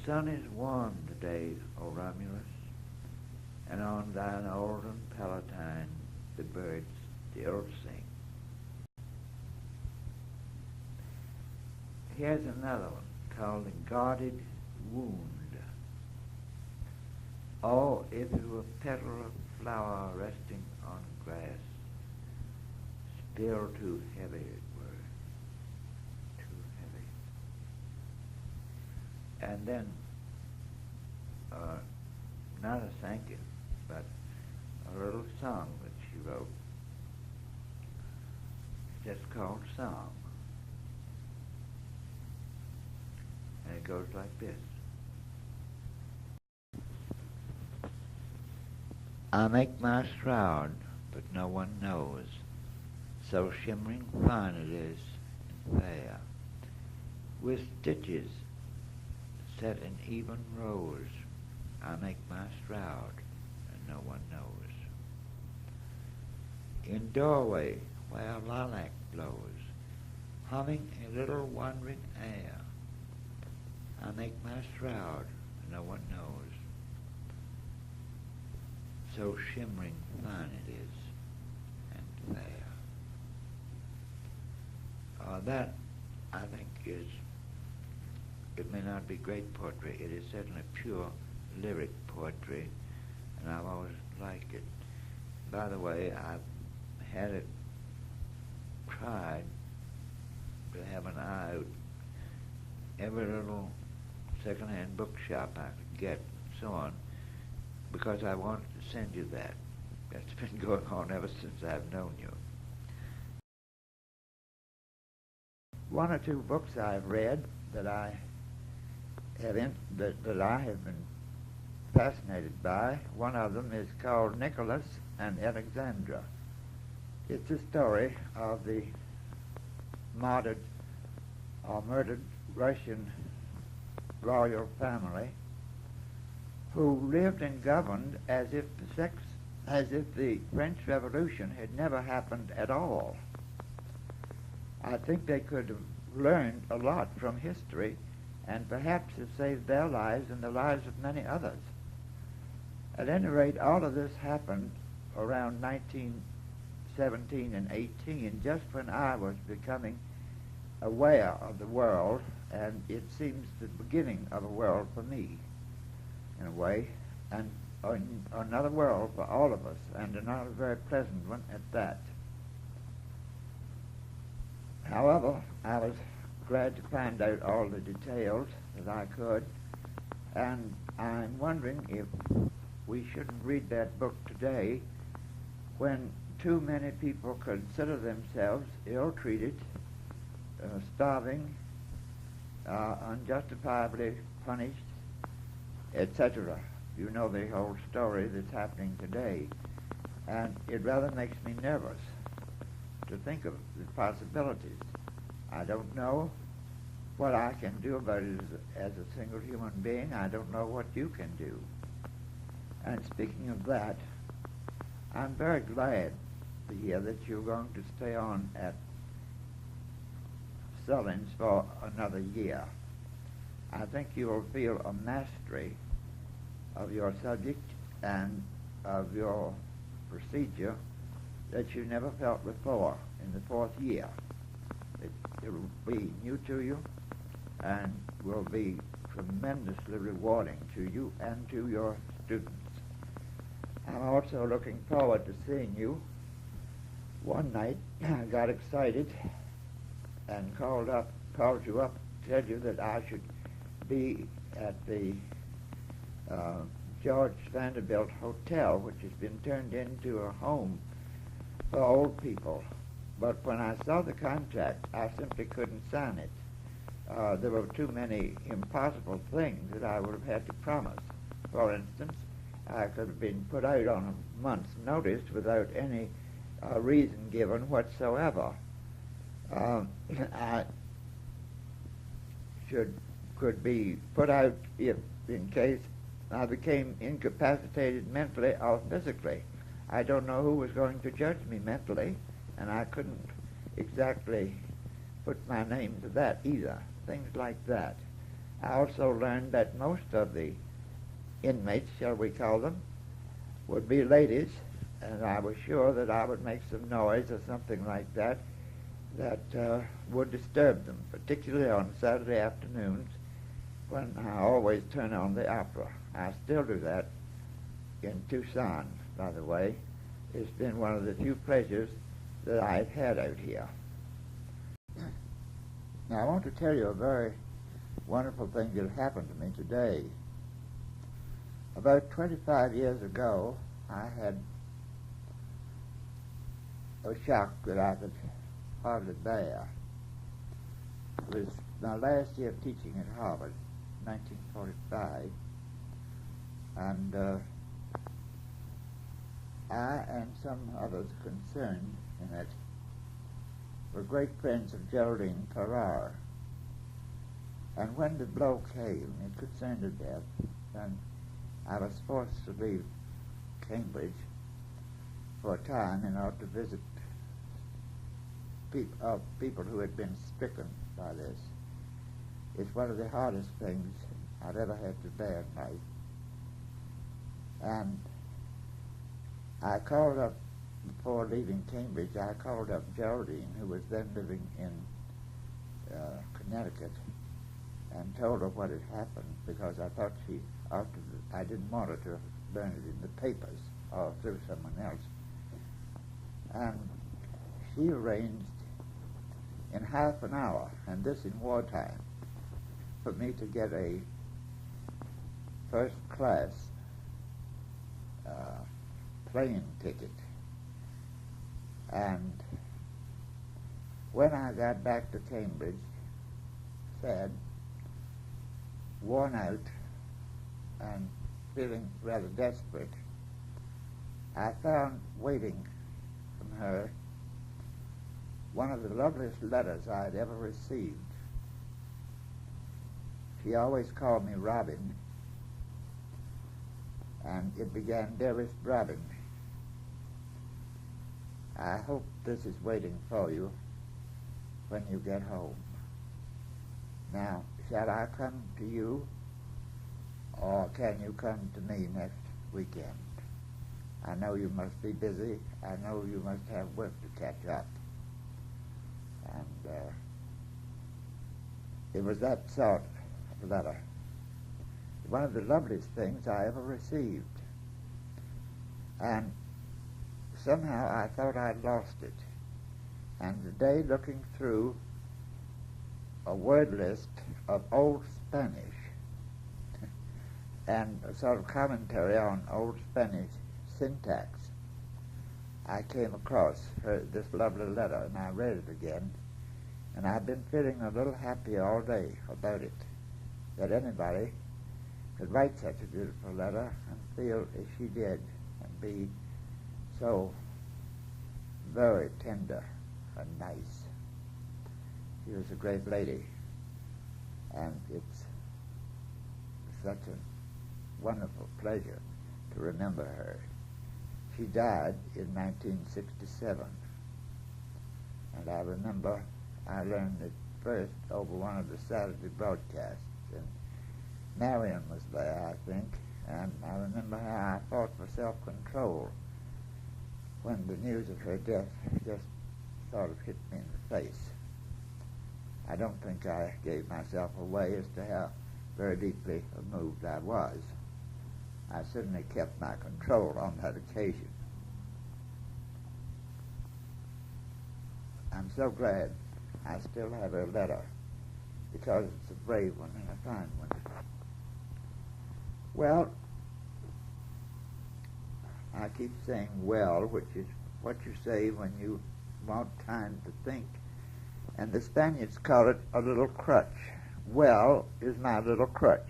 sun is warm today, O Romulus, and on thine olden Palatine the birds still sing. Here's another one called The Guarded Wound. Oh, if it were a petal of flower resting on grass, still too heavy it were, too heavy. And then, not a thanking, but a little song that she wrote. It's just called Song. And it goes like this. I make my shroud, but no one knows. So shimmering fine it is and fair, with stitches set in even rows. I make my shroud, and no one knows. In doorway where lilac blows, humming a little wandering air, I make my shroud, and no one knows. So shimmering fine it is and fair. That, I think, it may not be great poetry. It is certainly pure lyric poetry, and I've always liked it. By the way, I've had it tried to have an eye out every little second-hand bookshop I could get, and so on, because I wanted to send you that. That's been going on ever since I've known you. One or two books I've read that I have that I have been fascinated by. One of them is called Nicholas and Alexandra. It's a story of the murdered Russian royal family who lived and governed as if the French Revolution had never happened at all. I think they could have learned a lot from history and perhaps have saved their lives and the lives of many others. At any rate, all of this happened around 1917 and 18, just when I was becoming aware of the world, and it seems the beginning of a world for me, in a way, and another world for all of us, and not a very pleasant one at that. However, I was glad to find out all the details that I could, and I'm wondering if we shouldn't read that book today when too many people consider themselves ill-treated, starving, unjustifiably punished, etc. You know the whole story that's happening today, and it rather makes me nervous to think of the possibilities. I don't know what I can do about it as a single human being. I don't know what you can do. And speaking of that, I'm very glad to hear that you're going to stay on at Sullins for another year. I think you will feel a mastery of your subject and of your procedure that you never felt before in the fourth year. It will be new to you and will be tremendously rewarding to you and to your students. I'm also looking forward to seeing you. One night I got excited and called you up to tell you that I should be at the George Vanderbilt Hotel, which has been turned into a home for old people. But when I saw the contract, I simply couldn't sign it. There were too many impossible things that I would have had to promise. For instance, I could have been put out on a month's notice without any reason given whatsoever. I could be put out if, in case I became incapacitated mentally or physically. I don't know who was going to judge me mentally, and I couldn't exactly put my name to that either. Things like that. I also learned that most of the inmates, shall we call them, would be ladies, and I was sure that I would make some noise or something like that would disturb them, particularly on Saturday afternoons when I always turn on the opera. I still do that in Tucson, by the way. It's been one of the few pleasures that I've had out here. Now, I want to tell you a very wonderful thing that happened to me today. About 25 years ago, I had a shock that I could hardly bear. It was my last year of teaching at Harvard, 1945, and I and some others concerned in it were great friends of Geraldine Farrar. And when the blow came, it concerned her death, and I was forced to leave Cambridge for a time in order to visit people who had been stricken by this. It's one of the hardest things I've ever had to bear in life. And I called up, before leaving Cambridge, I called up Geraldine, who was then living in Connecticut, and told her what had happened, because I thought I didn't want her to burn it in the papers or through someone else. And she arranged in half an hour, and this in wartime, for me to get a first-class plane ticket. And when I got back to Cambridge, sad, worn out, and feeling rather desperate, I found waiting from her one of the loveliest letters I had ever received. She always called me Robin, and it began, "Dearest Robin, I hope this is waiting for you when you get home. Now, shall I come to you, or can you come to me next weekend? I know you must be busy. I know you must have work to catch up." And it was that sort of letter. One of the loveliest things I ever received. And somehow I thought I'd lost it. And today, looking through a word list of Old Spanish and a sort of commentary on Old Spanish syntax, I came across this lovely letter, and I read it again, and I've been feeling a little happy all day about it, that anybody could write such a beautiful letter and feel as she did, and be so very tender and nice. She was a great lady, and it's such a wonderful pleasure to remember her. She died in 1967, and I remember I learned it first over one of the Saturday broadcasts, and Marion was there, I think, and I remember how I fought for self-control when the news of her death just sort of hit me in the face. I don't think I gave myself away as to how very deeply moved I was. I certainly kept my control on that occasion. I'm so glad I still have her letter, because it's a brave one and a fine one. Well, I keep saying well, which is what you say when you want time to think. And the Spaniards call it a little crutch. Well is my little crutch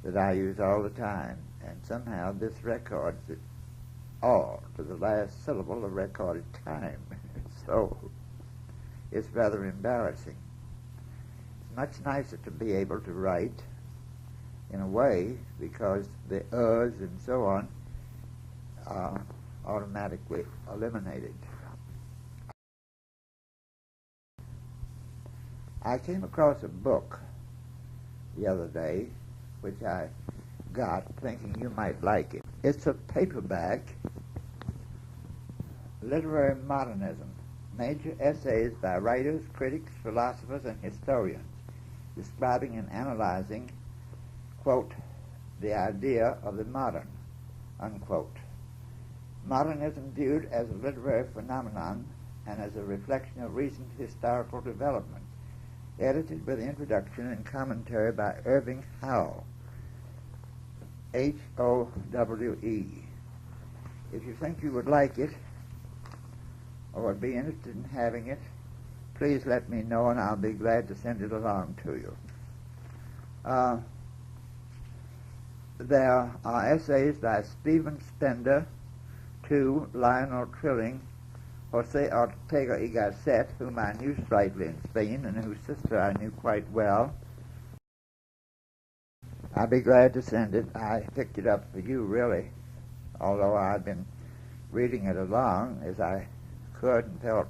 that I use all the time. And somehow this records it all to the last syllable of recorded time. So it's rather embarrassing. It's much nicer to be able to write in a way, because the ers and so on are automatically eliminated. I came across a book the other day, which I got thinking you might like it. It's a paperback, Literary Modernism, major essays by writers, critics, philosophers, and historians, describing and analyzing, quote, the idea of the modern, unquote. Modernism viewed as a literary phenomenon and as a reflection of recent historical development, edited with introduction and commentary by Irving Howe, Howe. If you think you would like it, or would be interested in having it, please let me know and I'll be glad to send it along to you. There are essays by Stephen Spender, Lionel Trilling, Jose Ortega y Gasset, whom I knew slightly in Spain and whose sister I knew quite well. I'd be glad to send it. I picked it up for you, really, although I've been reading it along as I could and felt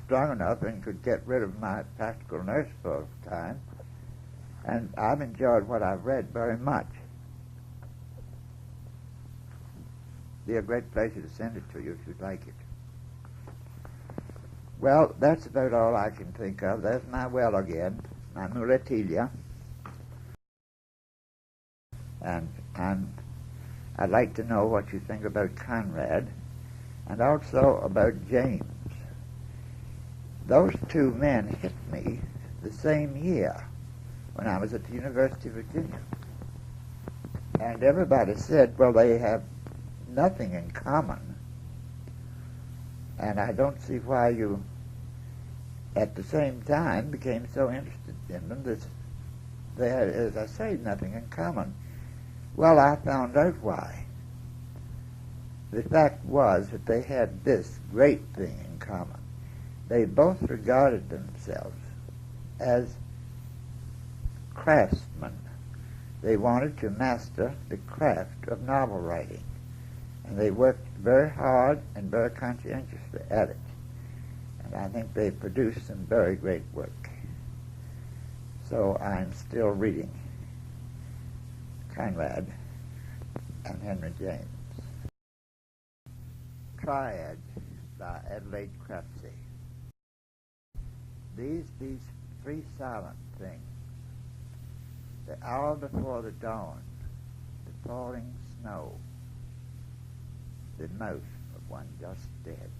strong enough and could get rid of my practical nurse for a time. And I've enjoyed what I've read very much. Be a great pleasure to send it to you if you'd like it. Well, that's about all I can think of. There's my well again, my muletilla. And I'd like to know what you think about Conrad and also about James. Those two men hit me the same year when I was at the University of Virginia. And everybody said, well, they have nothing in common. And I don't see why you, at the same time, became so interested in them that they had, as I say, nothing in common. Well, I found out why. The fact was that they had this great thing in common. They both regarded themselves as craftsmen. They wanted to master the craft of novel writing, and they worked very hard and very conscientiously at it. And I think they produced some very great work. So I'm still reading Conrad and Henry James. Triad by Adelaide Crapsey. These three silent things: the hour before the dawn, the falling snow, the mouth of one just dead.